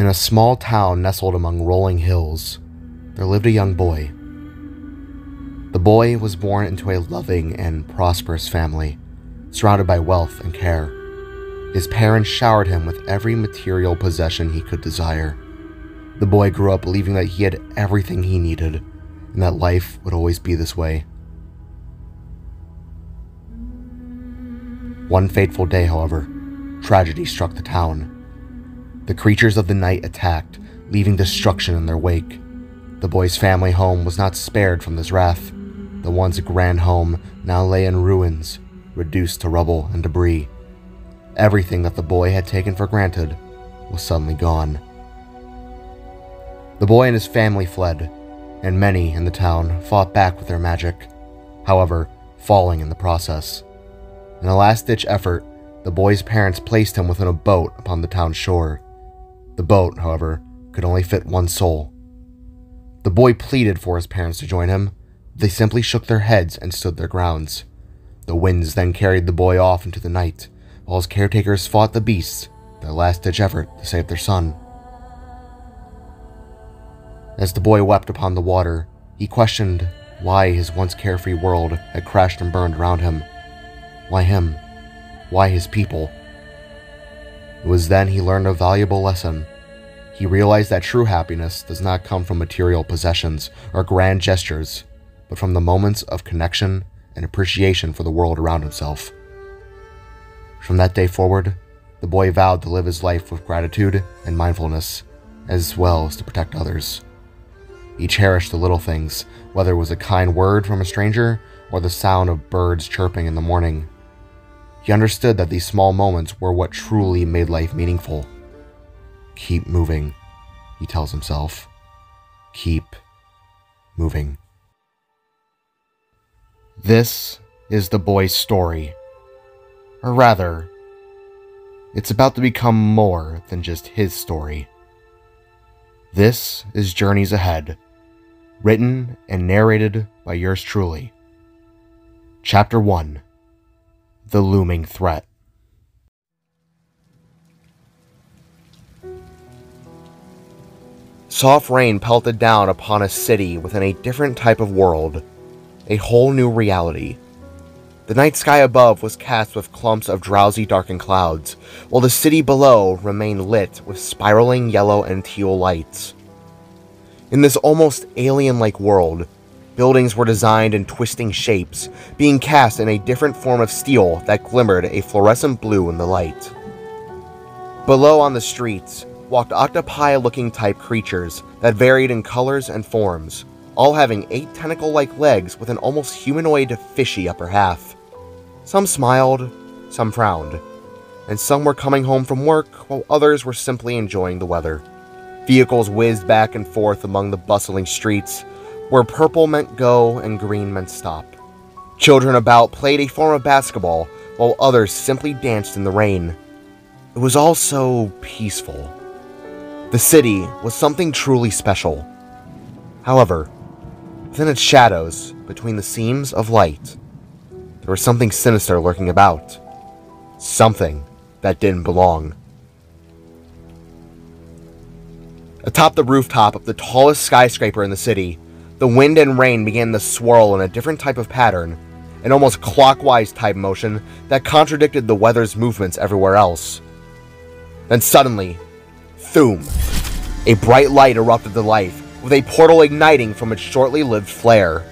In a small town nestled among rolling hills, there lived a young boy. The boy was born into a loving and prosperous family, surrounded by wealth and care. His parents showered him with every material possession he could desire. The boy grew up believing that he had everything he needed, and that life would always be this way. One fateful day, however, tragedy struck the town. The creatures of the night attacked, leaving destruction in their wake. The boy's family home was not spared from this wrath. The once grand home now lay in ruins, reduced to rubble and debris. Everything that the boy had taken for granted was suddenly gone. The boy and his family fled, and many in the town fought back with their magic, however, falling in the process. In a last-ditch effort, the boy's parents placed him within a boat upon the town's shore. The boat, however, could only fit one soul. The boy pleaded for his parents to join him. They simply shook their heads and stood their grounds. The winds then carried the boy off into the night, while his caretakers fought the beasts, their last-ditch effort to save their son. As the boy wept upon the water, he questioned why his once carefree world had crashed and burned around him. Why him? Why his people? It was then he learned a valuable lesson. He realized that true happiness does not come from material possessions or grand gestures, but from the moments of connection and appreciation for the world around himself. From that day forward, the boy vowed to live his life with gratitude and mindfulness, as well as to protect others. He cherished the little things, whether it was a kind word from a stranger or the sound of birds chirping in the morning. He understood that these small moments were what truly made life meaningful. Keep moving, he tells himself. Keep moving. This is the boy's story. Or rather, it's about to become more than just his story. This is Journeys Ahead, written and narrated by yours truly. Chapter 1. The Looming Threat. Soft rain pelted down upon a city within a different type of world, a whole new reality. The night sky above was cast with clumps of drowsy darkened clouds, while the city below remained lit with spiraling yellow and teal lights. In this almost alien-like world, buildings were designed in twisting shapes, being cast in a different form of steel that glimmered a fluorescent blue in the light. Below on the streets walked octopi-looking type creatures that varied in colors and forms, all having 8 tentacle-like legs with an almost humanoid, fishy upper half. Some smiled, some frowned, and some were coming home from work while others were simply enjoying the weather. Vehicles whizzed back and forth among the bustling streets, where purple meant go and green meant stop. Children about played a form of basketball, while others simply danced in the rain. It was all so peaceful. The city was something truly special. However, within its shadows, between the seams of light, there was something sinister lurking about. Something that didn't belong. Atop the rooftop of the tallest skyscraper in the city, the wind and rain began to swirl in a different type of pattern, an almost clockwise type motion that contradicted the weather's movements everywhere else. Then suddenly, thoom! A bright light erupted to life, with a portal igniting from its shortly lived flare.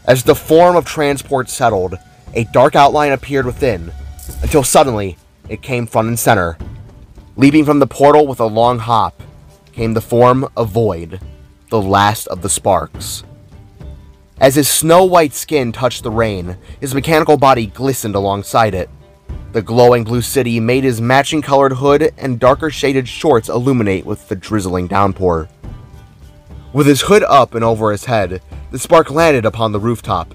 As the form of Tsproart settled, a dark outline appeared within, until suddenly it came front and center. Leaping from the portal with a long hop came the form of Void, the last of the Sparks. As his snow-white skin touched the rain, his mechanical body glistened alongside it. The glowing blue city made his matching colored hood and darker shaded shorts illuminate with the drizzling downpour. With his hood up and over his head, the Spark landed upon the rooftop.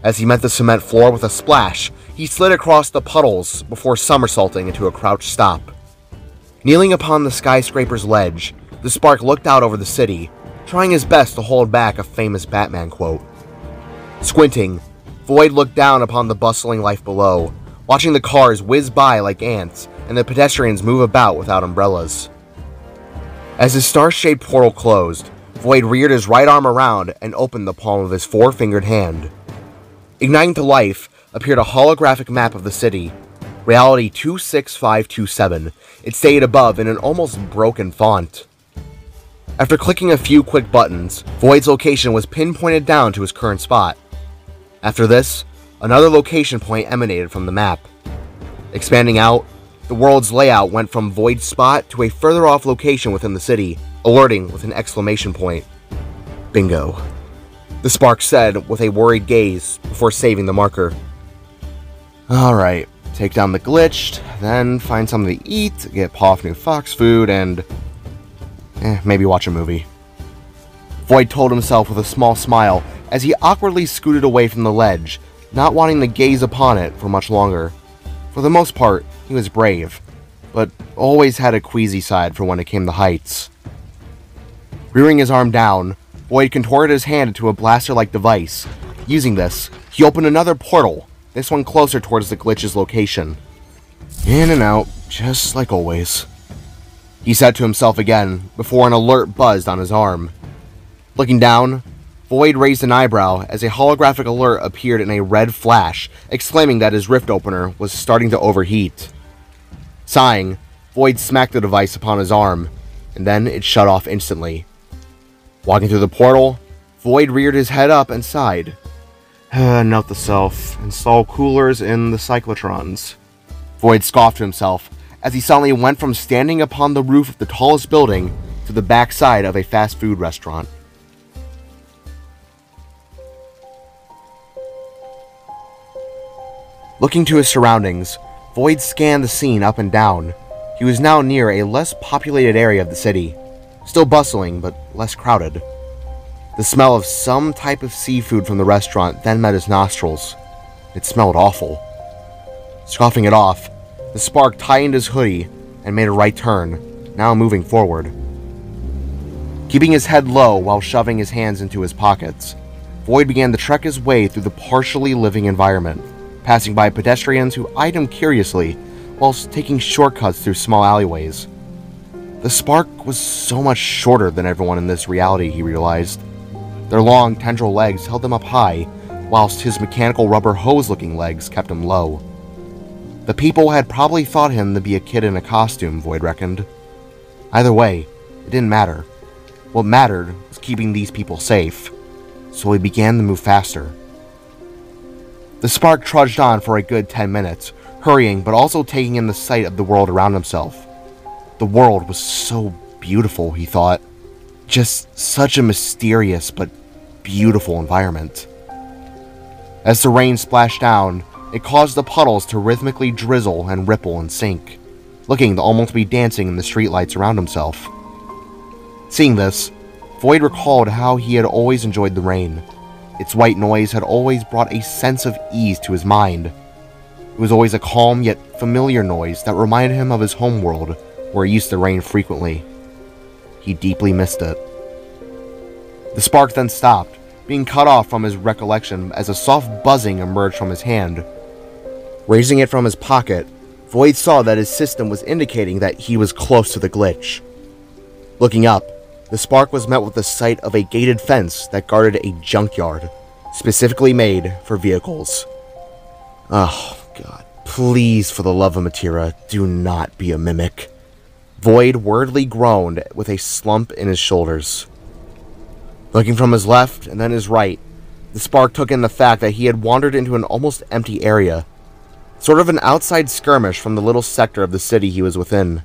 As he met the cement floor with a splash, he slid across the puddles before somersaulting into a crouched stop. Kneeling upon the skyscraper's ledge, the Spark looked out over the city, trying his best to hold back a famous Batman quote. Squinting, Void looked down upon the bustling life below, watching the cars whiz by like ants and the pedestrians move about without umbrellas. As his star-shaped portal closed, Void reared his right arm around and opened the palm of his four-fingered hand. Igniting to life appeared a holographic map of the city, Reality 26527. It stayed above in an almost broken font. After clicking a few quick buttons, Void's location was pinpointed down to his current spot. After this, another location point emanated from the map. Expanding out, the world's layout went from Void's spot to a further off location within the city, alerting with an exclamation point. Bingo. The spark said with a worried gaze before saving the marker. Alright, take down the glitched, then find something to eat, get Poff new fox food, and maybe watch a movie. Void told himself with a small smile as he awkwardly scooted away from the ledge, not wanting to gaze upon it for much longer. For the most part, he was brave, but always had a queasy side for when it came to heights. Rearing his arm down, Void contorted his hand into a blaster-like device. Using this, he opened another portal, this one closer towards the glitch's location. In and out, just like always. He said to himself again, before an alert buzzed on his arm. Looking down, Void raised an eyebrow as a holographic alert appeared in a red flash, exclaiming that his rift opener was starting to overheat. Sighing, Void smacked the device upon his arm, and then it shut off instantly. Walking through the portal, Void reared his head up and sighed. Note to self, install coolers in the cyclotrons. Void scoffed to himself as he suddenly went from standing upon the roof of the tallest building to the backside of a fast food restaurant. Looking to his surroundings, Void scanned the scene up and down. He was now near a less populated area of the city, still bustling but less crowded. The smell of some type of seafood from the restaurant then met his nostrils. It smelled awful. Scoffing it off, the spark tightened his hoodie and made a right turn, now moving forward. Keeping his head low while shoving his hands into his pockets, Void began to trek his way through the partially living environment, passing by pedestrians who eyed him curiously whilst taking shortcuts through small alleyways. The spark was so much shorter than everyone in this reality, he realized. Their long tendril legs held him up high, whilst his mechanical rubber hose-looking legs kept him low. The people had probably thought him to be a kid in a costume, Void reckoned. Either way, it didn't matter. What mattered was keeping these people safe, so he began to move faster. The spark trudged on for a good 10 minutes, hurrying but also taking in the sight of the world around himself. The world was so beautiful, he thought. Just such a mysterious but beautiful environment. As the rain splashed down, it caused the puddles to rhythmically drizzle and ripple and sink, looking to almost be dancing in the streetlights around himself. Seeing this, Void recalled how he had always enjoyed the rain. Its white noise had always brought a sense of ease to his mind. It was always a calm yet familiar noise that reminded him of his homeworld, where it used to rain frequently. He deeply missed it. The spark then stopped, being cut off from his recollection as a soft buzzing emerged from his hand. Raising it from his pocket, Void saw that his system was indicating that he was close to the glitch. Looking up, the spark was met with the sight of a gated fence that guarded a junkyard, specifically made for vehicles. Oh, God. Please, for the love of Matira, do not be a mimic. Void wordly groaned with a slump in his shoulders. Looking from his left and then his right, the spark took in the fact that he had wandered into an almost empty area, sort of an outside skirmish from the little sector of the city he was within.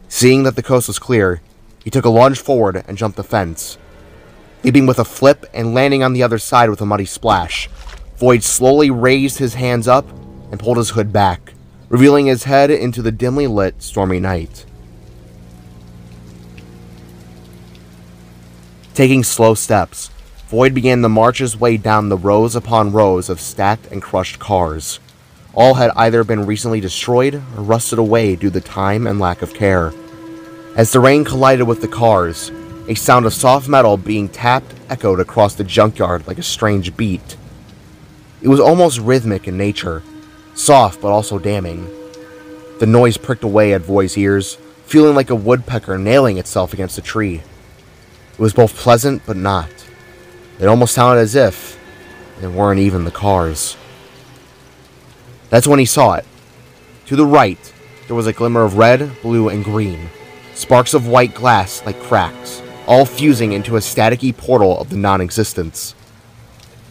Seeing that the coast was clear, he took a lunge forward and jumped the fence. Leaping with a flip and landing on the other side with a muddy splash, Void slowly raised his hands up and pulled his hood back, revealing his head into the dimly lit, stormy night. Taking slow steps, Void began to march his way down the rows upon rows of stacked and crushed cars. All had either been recently destroyed or rusted away due to time and lack of care. As the rain collided with the cars, a sound of soft metal being tapped echoed across the junkyard like a strange beat. It was almost rhythmic in nature, soft but also damning. The noise pricked away at Void's ears, feeling like a woodpecker nailing itself against a tree. It was both pleasant but not. It almost sounded as if it weren't even the cars. That's when he saw it. To the right, there was a glimmer of red, blue, and green, sparks of white glass like cracks, all fusing into a staticky portal of the non-existence.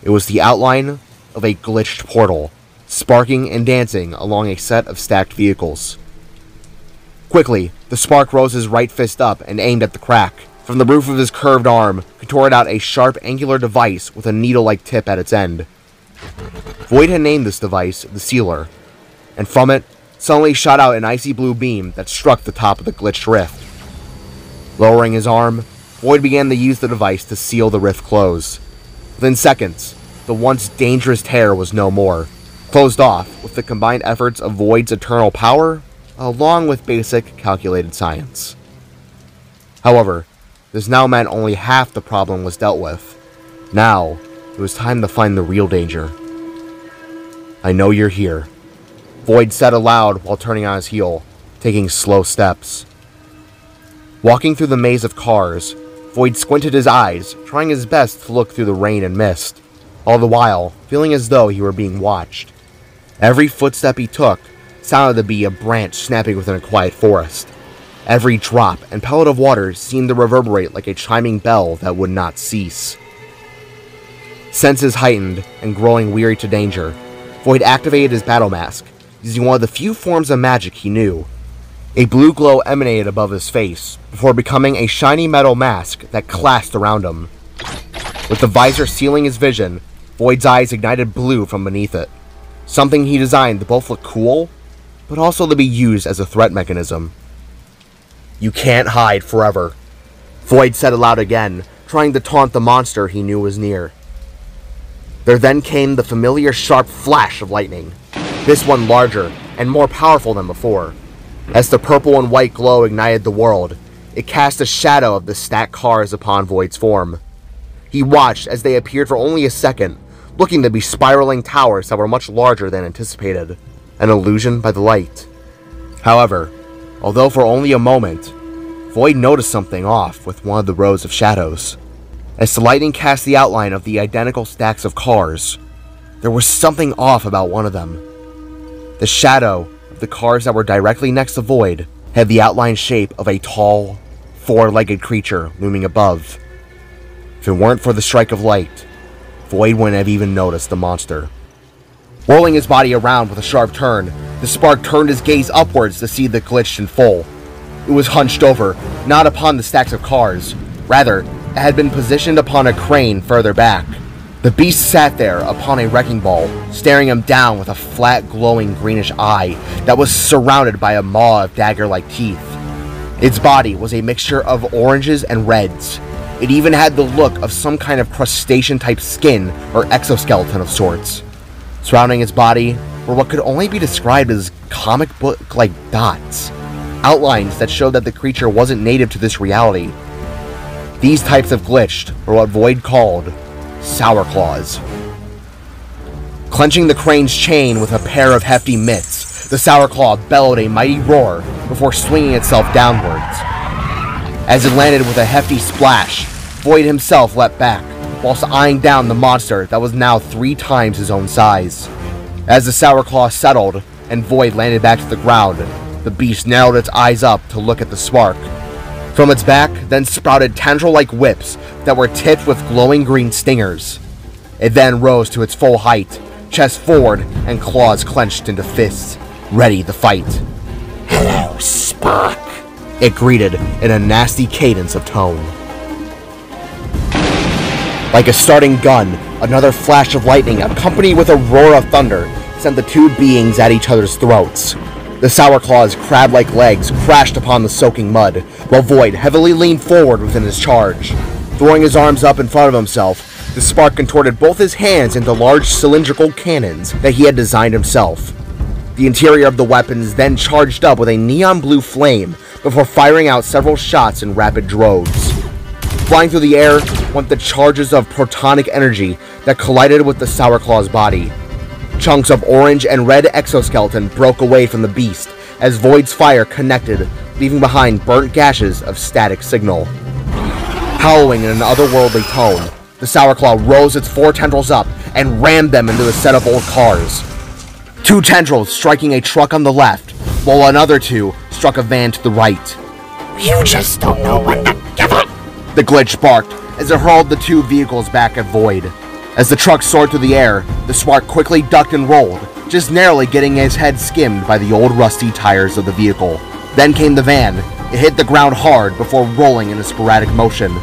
It was the outline of a glitched portal, sparking and dancing along a set of stacked vehicles. Quickly, the spark rose his right fist up and aimed at the crack. From the roof of his curved arm, contorted out a sharp angular device with a needle-like tip at its end. Void had named this device the Sealer, and from it suddenly shot out an icy blue beam that struck the top of the glitched rift. Lowering his arm, Void began to use the device to seal the rift close. Within seconds, the once dangerous tear was no more, closed off with the combined efforts of Void's eternal power, along with basic calculated science. However, this now meant only half the problem was dealt with. Now, it was time to find the real danger. "I know you're here," Void said aloud while turning on his heel, taking slow steps. Walking through the maze of cars, Void squinted his eyes, trying his best to look through the rain and mist, all the while feeling as though he were being watched. Every footstep he took sounded to be a branch snapping within a quiet forest. Every drop and pellet of water seemed to reverberate like a chiming bell that would not cease. Senses heightened and growing weary to danger, Void activated his battle mask, using one of the few forms of magic he knew. A blue glow emanated above his face, before becoming a shiny metal mask that clasped around him. With the visor sealing his vision, Void's eyes ignited blue from beneath it, something he designed to both look cool, but also to be used as a threat mechanism. "You can't hide forever," Void said aloud again, trying to taunt the monster he knew was near. There then came the familiar sharp flash of lightning, this one larger and more powerful than before. As the purple and white glow ignited the world, it cast a shadow of the stacked cars upon Void's form. He watched as they appeared for only a second, looking to be spiraling towers that were much larger than anticipated, an illusion by the light. However, although for only a moment, Void noticed something off with one of the rows of shadows. As the lightning cast the outline of the identical stacks of cars, there was something off about one of them. The shadow of the cars that were directly next to Void had the outline shape of a tall, four-legged creature looming above. If it weren't for the strike of light, Void wouldn't have even noticed the monster. Whirling his body around with a sharp turn, the spark turned his gaze upwards to see the glitch in full. It was hunched over, not upon the stacks of cars. Rather, it had been positioned upon a crane further back. The beast sat there upon a wrecking ball, staring him down with a flat, glowing greenish eye that was surrounded by a maw of dagger-like teeth. Its body was a mixture of oranges and reds. It even had the look of some kind of crustacean-type skin or exoskeleton of sorts. Surrounding its body were what could only be described as comic book-like dots, outlines that showed that the creature wasn't native to this reality. These types of glitched were what Void called sour claws. Clenching the crane's chain with a pair of hefty mitts, the sour claw bellowed a mighty roar before swinging itself downwards. As it landed with a hefty splash, Void himself leapt back, whilst eyeing down the monster that was now 3 times his own size. As the sour claw settled and Void landed back to the ground, the beast narrowed its eyes up to look at the spark. From its back then sprouted tendril-like whips that were tipped with glowing green stingers. It then rose to its full height, chest forward and claws clenched into fists, ready to fight. "Hello, Spark," it greeted in a nasty cadence of tone. Like a starting gun, another flash of lightning accompanied with a roar of thunder sent the two beings at each other's throats. The sour claw's crab-like legs crashed upon the soaking mud, while Void heavily leaned forward within his charge. Throwing his arms up in front of himself, the spark contorted both his hands into large cylindrical cannons that he had designed himself. The interior of the weapons then charged up with a neon blue flame before firing out several shots in rapid droves. Flying through the air went the charges of protonic energy that collided with the sour claw's body. Chunks of orange and red exoskeleton broke away from the beast, as Void's fire connected, leaving behind burnt gashes of static signal. Howling in an otherworldly tone, the Sourclaw rose its 4 tendrils up and rammed them into a set of old cars. 2 tendrils striking a truck on the left, while another 2 struck a van to the right. You just don't know when to give up, the glitch barked as it hurled the 2 vehicles back at Void. As the truck soared through the air, the Tsproart quickly ducked and rolled, just narrowly getting his head skimmed by the old rusty tires of the vehicle. Then came the van. It hit the ground hard before rolling in a sporadic motion.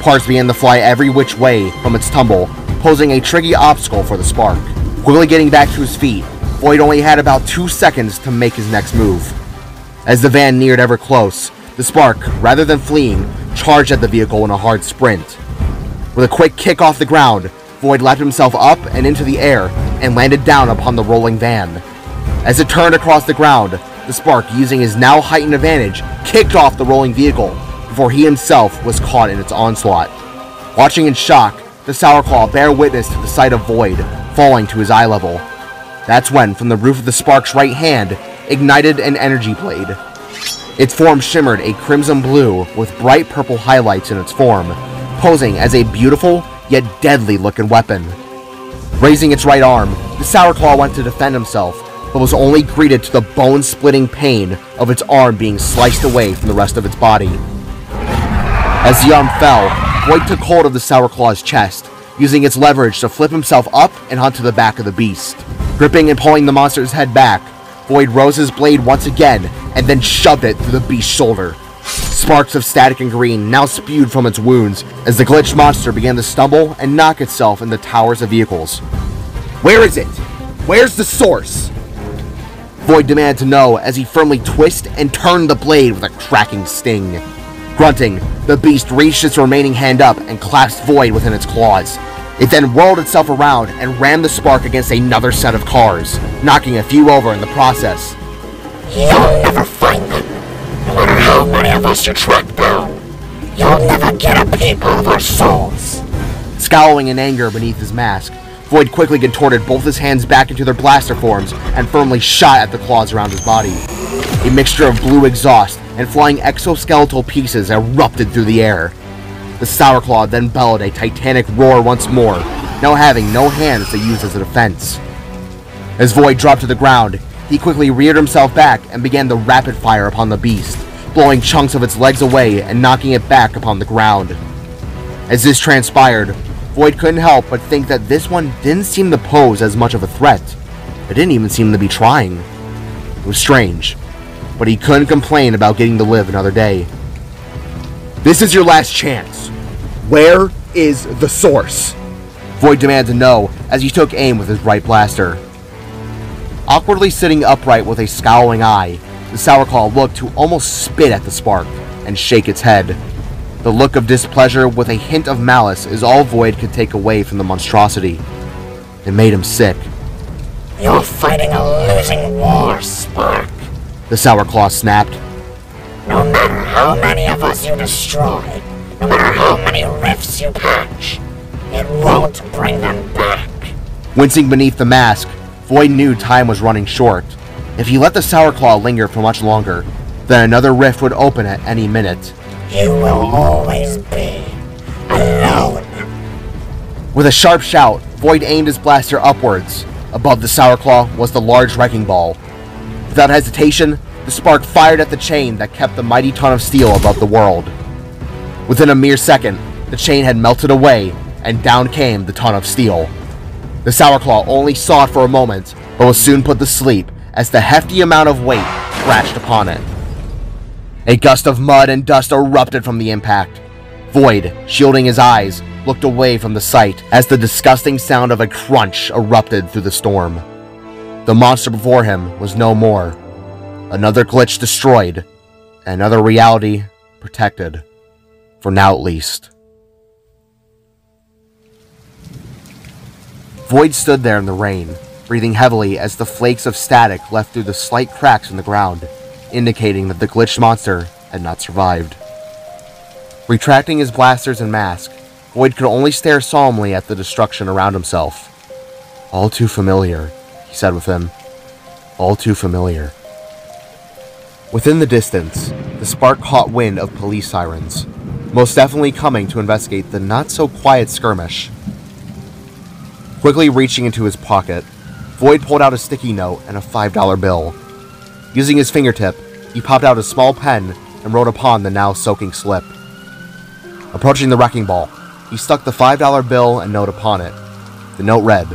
Parts began to fly every which way from its tumble, posing a tricky obstacle for the Spark. Quickly getting back to his feet, Void only had about 2 seconds to make his next move. As the van neared ever close, the Spark, rather than fleeing, charged at the vehicle in a hard sprint. With a quick kick off the ground, Void leapt himself up and into the air and landed down upon the rolling van. As it turned across the ground, the Spark, using his now heightened advantage, kicked off the rolling vehicle before he himself was caught in its onslaught. Watching in shock, the Sourclaw bare witness to the sight of Void falling to his eye level. That's when, from the roof of the Spark's right hand, ignited an energy blade. Its form shimmered a crimson blue with bright purple highlights in its form, posing as a beautiful yet deadly looking weapon. Raising its right arm, the Sourclaw went to defend himself, but was only greeted to the bone-splitting pain of its arm being sliced away from the rest of its body. As the arm fell, Void took hold of the Sourclaw's chest, using its leverage to flip himself up and onto the back of the beast. Gripping and pulling the monster's head back, Void rose his blade once again and then shoved it through the beast's shoulder. Sparks of static and green now spewed from its wounds as the glitched monster began to stumble and knock itself into towers of vehicles. Where is it? Where's the source? Void demanded to know as he firmly twisted and turned the blade with a cracking sting. Grunting, the beast reached its remaining hand up and clasped Void within its claws. It then whirled itself around and rammed the Spark against another set of cars, knocking a few over in the process. You'll never find them. No matter how many of us you track down, you'll never get a peep of our souls. Scowling in anger beneath his mask, Void quickly contorted both his hands back into their blaster forms and firmly shot at the claws around his body. A mixture of blue exhaust and flying exoskeletal pieces erupted through the air. The Sourclaw then bellowed a titanic roar once more, now having no hands to use as a defense. As Void dropped to the ground, he quickly reared himself back and began the rapid fire upon the beast, blowing chunks of its legs away and knocking it back upon the ground. As this transpired, Void couldn't help but think that this one didn't seem to pose as much of a threat. It didn't even seem to be trying. It was strange, but he couldn't complain about getting to live another day. This is your last chance. Where is the source? Void demanded to know as he took aim with his right blaster. Awkwardly sitting upright with a scowling eye, the Sourclaw looked to almost spit at the Spark and shake its head. The look of displeasure with a hint of malice is all Void could take away from the monstrosity. It made him sick. You're fighting a losing war, Spark, the Sourclaw snapped. No matter how many of us you destroy, no matter how many rifts you patch, it won't bring them back. Wincing beneath the mask, Void knew time was running short. If he let the Sourclaw linger for much longer, then another rift would open at any minute. You will always be alone. With a sharp shout, Void aimed his blaster upwards. Above the Sourclaw was the large wrecking ball. Without hesitation, the Spark fired at the chain that kept the mighty ton of steel above the world. Within a mere second, the chain had melted away, and down came the ton of steel. The Sourclaw only saw it for a moment, but was soon put to sleep as the hefty amount of weight crashed upon it. A gust of mud and dust erupted from the impact. Void, shielding his eyes, looked away from the sight as the disgusting sound of a crunch erupted through the storm. The monster before him was no more. Another glitch destroyed, another reality protected. For now at least. Void stood there in the rain, breathing heavily as the flakes of static left through the slight cracks in the ground, indicating that the glitched monster had not survived. Retracting his blasters and mask, Void could only stare solemnly at the destruction around himself. All too familiar, he said with him. All too familiar. Within the distance, the spark caught wind of police sirens, most definitely coming to investigate the not-so-quiet skirmish. Quickly reaching into his pocket, Void pulled out a sticky note and a $5 bill. Using his fingertip, he popped out a small pen and wrote upon the now soaking slip. Approaching the wrecking ball, he stuck the $5 bill and note upon it. The note read,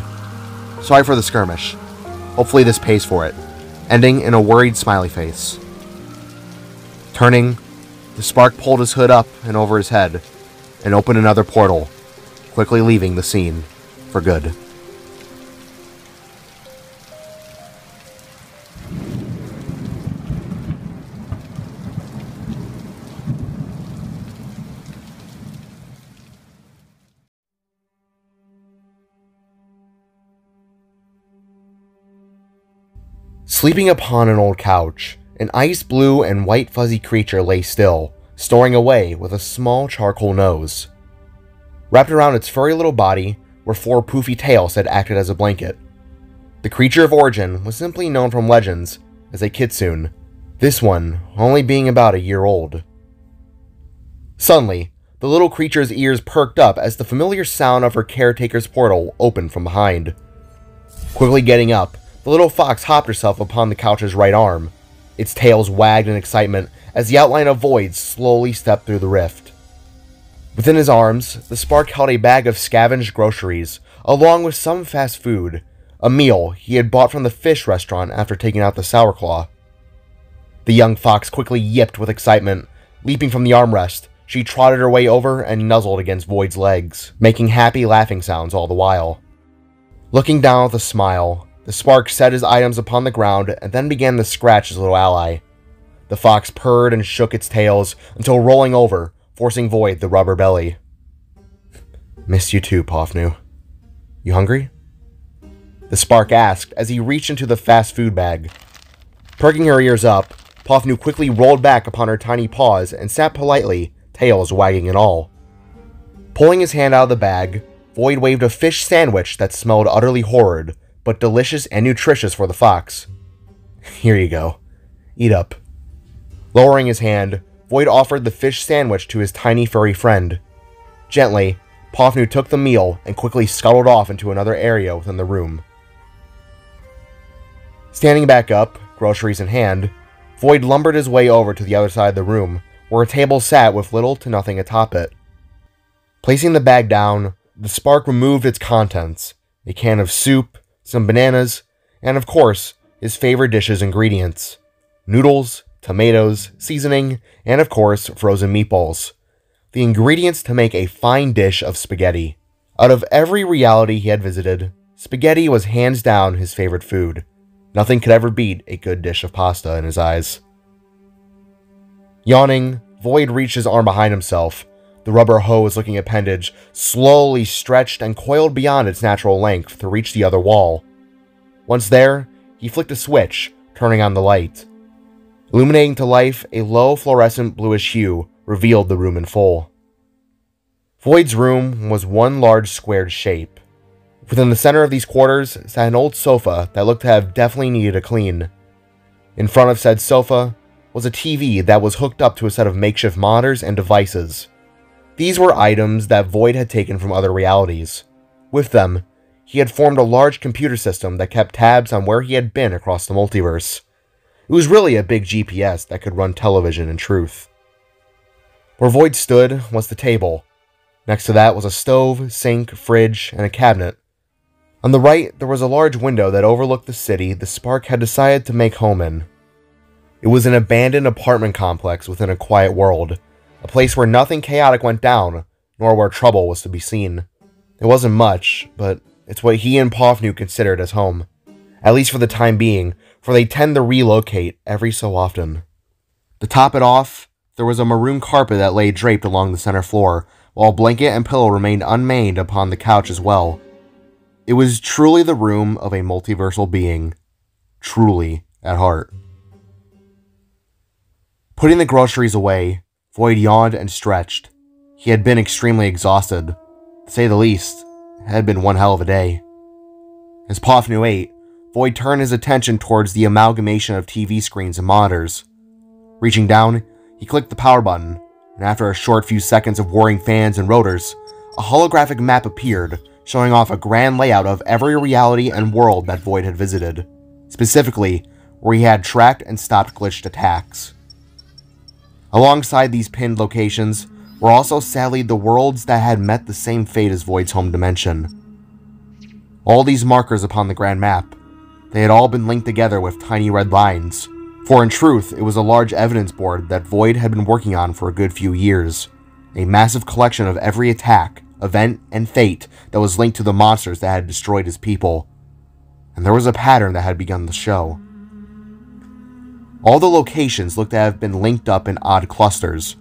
"Sorry for the skirmish. Hopefully this pays for it," ending in a worried smiley face. Turning, the spark pulled his hood up and over his head and opened another portal, quickly leaving the scene for good. Sleeping upon an old couch, an ice blue and white fuzzy creature lay still, snoring away with a small charcoal nose. Wrapped around its furry little body were 4 poofy tails that acted as a blanket. The creature of origin was simply known from legends as a kitsune, this one only being about a year old. Suddenly, the little creature's ears perked up as the familiar sound of her caretaker's portal opened from behind. Quickly getting up, the little fox hopped herself upon the couch's right arm. Its tails wagged in excitement as the outline of Void slowly stepped through the rift. Within his arms, the spark held a bag of scavenged groceries, along with some fast food, a meal he had bought from the fish restaurant after taking out the sourclaw. The young fox quickly yipped with excitement. Leaping from the armrest, she trotted her way over and nuzzled against Void's legs, making happy laughing sounds all the while. Looking down with a smile, the spark set his items upon the ground and then began to scratch his little ally. The fox purred and shook its tails until rolling over, forcing Void the rubber belly. "Missed you too, Pofnu. You hungry?" the spark asked as he reached into the fast food bag. Perking her ears up, Pofnu quickly rolled back upon her tiny paws and sat politely, tails wagging and all. Pulling his hand out of the bag, Void waved a fish sandwich that smelled utterly horrid, but delicious and nutritious for the fox. "Here you go. Eat up." Lowering his hand, Void offered the fish sandwich to his tiny furry friend. Gently, Pofnu took the meal and quickly scuttled off into another area within the room. Standing back up, groceries in hand, Void lumbered his way over to the other side of the room, where a table sat with little to nothing atop it. Placing the bag down, the spark removed its contents, a can of soup, some bananas, and of course, his favorite dish's ingredients: noodles, tomatoes, seasoning, and of course, frozen meatballs. The ingredients to make a fine dish of spaghetti. Out of every reality he had visited, spaghetti was hands down his favorite food. Nothing could ever beat a good dish of pasta in his eyes. Yawning, Void reached his arm behind himself. The rubber hose-looking appendage slowly stretched and coiled beyond its natural length to reach the other wall. Once there, he flicked a switch, turning on the light. Illuminating to life, a low fluorescent bluish hue revealed the room in full. Void's room was one large squared shape. Within the center of these quarters sat an old sofa that looked to have definitely needed a clean. In front of said sofa was a TV that was hooked up to a set of makeshift monitors and devices. These were items that Void had taken from other realities. With them, he had formed a large computer system that kept tabs on where he had been across the multiverse. It was really a big GPS that could run television in truth. Where Void stood was the table. Next to that was a stove, sink, fridge, and a cabinet. On the right, there was a large window that overlooked the city the spark had decided to make home in. It was an abandoned apartment complex within a quiet world, a place where nothing chaotic went down, nor where trouble was to be seen. It wasn't much, but it's what he and Pofnu considered as home. At least for the time being, for they tend to relocate every so often. To top it off, there was a maroon carpet that lay draped along the center floor, while a blanket and pillow remained unmade upon the couch as well. It was truly the room of a multiversal being. Truly, at heart. Putting the groceries away, Void yawned and stretched. He had been extremely exhausted. To say the least, it had been one hell of a day. As Pofnu ate, Void turned his attention towards the amalgamation of TV screens and monitors. Reaching down, he clicked the power button, and after a short few seconds of whirring fans and rotors, a holographic map appeared, showing off a grand layout of every reality and world that Void had visited, specifically where he had tracked and stopped glitched attacks. Alongside these pinned locations were also sadly the worlds that had met the same fate as Void's home dimension. All these markers upon the grand map, they had all been linked together with tiny red lines, for in truth it was a large evidence board that Void had been working on for a good few years, a massive collection of every attack, event, and fate that was linked to the monsters that had destroyed his people, and there was a pattern that had begun to show. All the locations looked to have been linked up in odd clusters.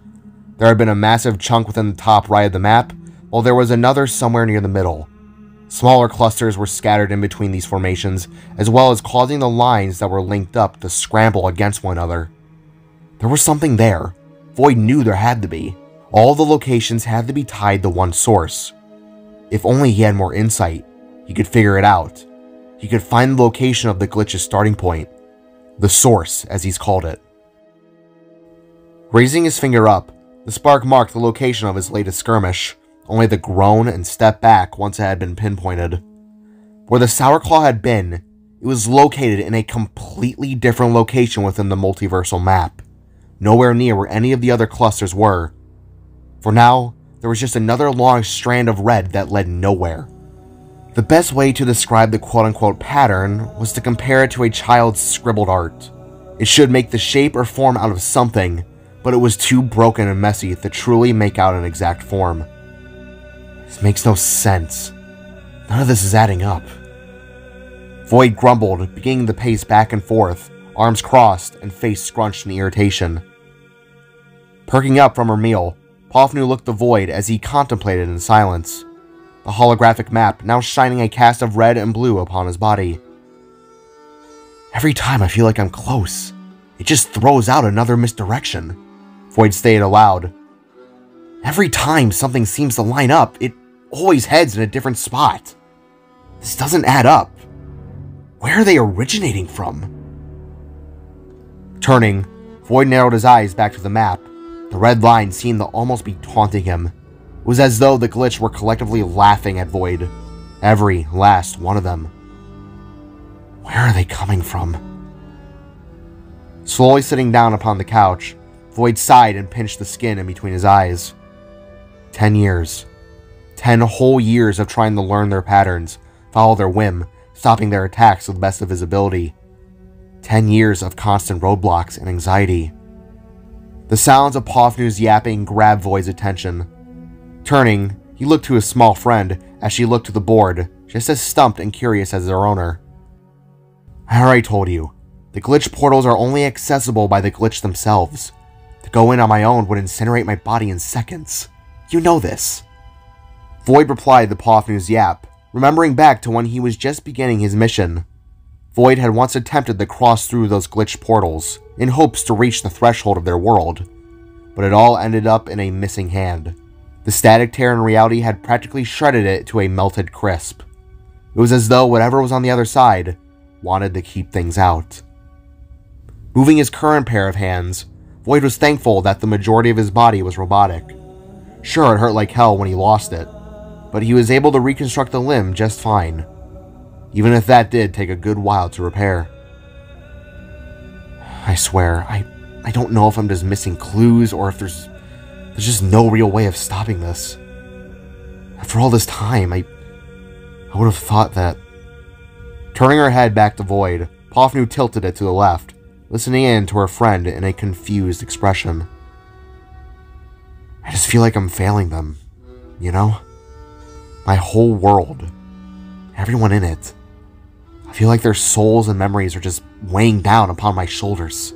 There had been a massive chunk within the top right of the map, while there was another somewhere near the middle. Smaller clusters were scattered in between these formations, as well as causing the lines that were linked up to scramble against one another. There was something there. Void knew there had to be. All the locations had to be tied to one source. If only he had more insight, he could figure it out. He could find the location of the glitch's starting point. The source, as he's called it. Raising his finger up, the spark marked the location of his latest skirmish, only to groan and step back once it had been pinpointed. Where the Sourclaw had been, it was located in a completely different location within the multiversal map, nowhere near where any of the other clusters were. For now, there was just another long strand of red that led nowhere. The best way to describe the quote-unquote pattern was to compare it to a child's scribbled art. It should make the shape or form out of something, but it was too broken and messy to truly make out an exact form. This makes no sense. None of this is adding up. Void grumbled, beginning to pace back and forth, arms crossed and face scrunched in irritation. Perking up from her meal, Pofnu looked to Void as he contemplated in silence, the holographic map now shining a cast of red and blue upon his body. Every time I feel like I'm close, it just throws out another misdirection, Void stated aloud. Every time something seems to line up, it always heads in a different spot. This doesn't add up. Where are they originating from? Turning, Void narrowed his eyes back to the map. The red line seemed to almost be taunting him. It was as though the glitch were collectively laughing at Void. Every last one of them. Where are they coming from? Slowly sitting down upon the couch, Void sighed and pinched the skin in between his eyes. 10 years. 10 whole years of trying to learn their patterns, follow their whim, stopping their attacks to the best of his ability. 10 years of constant roadblocks and anxiety. The sounds of Pofnu's yapping grabbed Void's attention. Turning, he looked to his small friend as she looked to the board, just as stumped and curious as their owner. I already told you, the glitch portals are only accessible by the glitch themselves. To go in on my own would incinerate my body in seconds. You know this. Void replied to Pofnu's yap, remembering back to when he was just beginning his mission. Void had once attempted to cross through those glitched portals, in hopes to reach the threshold of their world, but it all ended up in a missing hand. The static tear in reality had practically shredded it to a melted crisp. It was as though whatever was on the other side wanted to keep things out. Moving his current pair of hands, Void was thankful that the majority of his body was robotic. Sure, it hurt like hell when he lost it, but he was able to reconstruct the limb just fine, even if that did take a good while to repair. I swear, I don't know if I'm just missing clues or if there's just no real way of stopping this. After all this time, I would have thought that... Turning her head back to Void, Pofnu tilted it to the left, listening in to her friend in a confused expression. I just feel like I'm failing them, you know? My whole world. Everyone in it. I feel like their souls and memories are just weighing down upon my shoulders.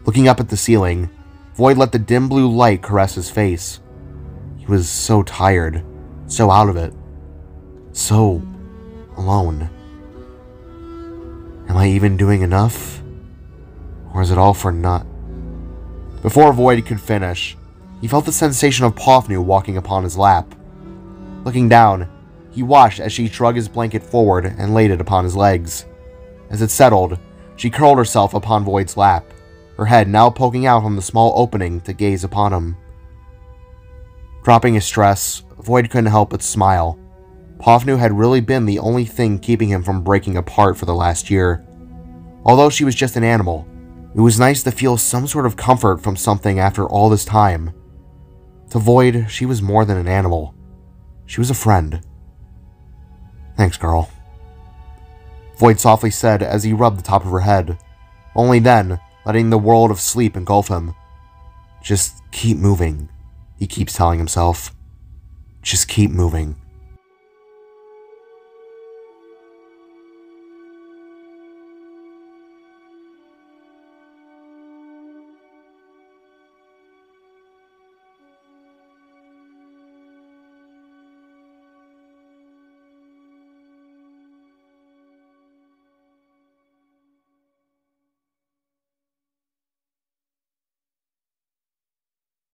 Looking up at the ceiling, Void let the dim blue light caress his face. He was so tired, so out of it, so alone. Am I even doing enough? Or is it all for naught? Before Void could finish, he felt the sensation of Pofnu walking upon his lap. Looking down, he watched as she shrugged his blanket forward and laid it upon his legs. As it settled, she curled herself upon Void's lap, her head now poking out from the small opening to gaze upon him. Dropping his stress, Void couldn't help but smile. Pofnu had really been the only thing keeping him from breaking apart for the last year. Although she was just an animal, it was nice to feel some sort of comfort from something after all this time. To Void, she was more than an animal. She was a friend. "Thanks, girl," Void softly said as he rubbed the top of her head, only then letting the world of sleep engulf him. "Just keep moving," he keeps telling himself. "Just keep moving."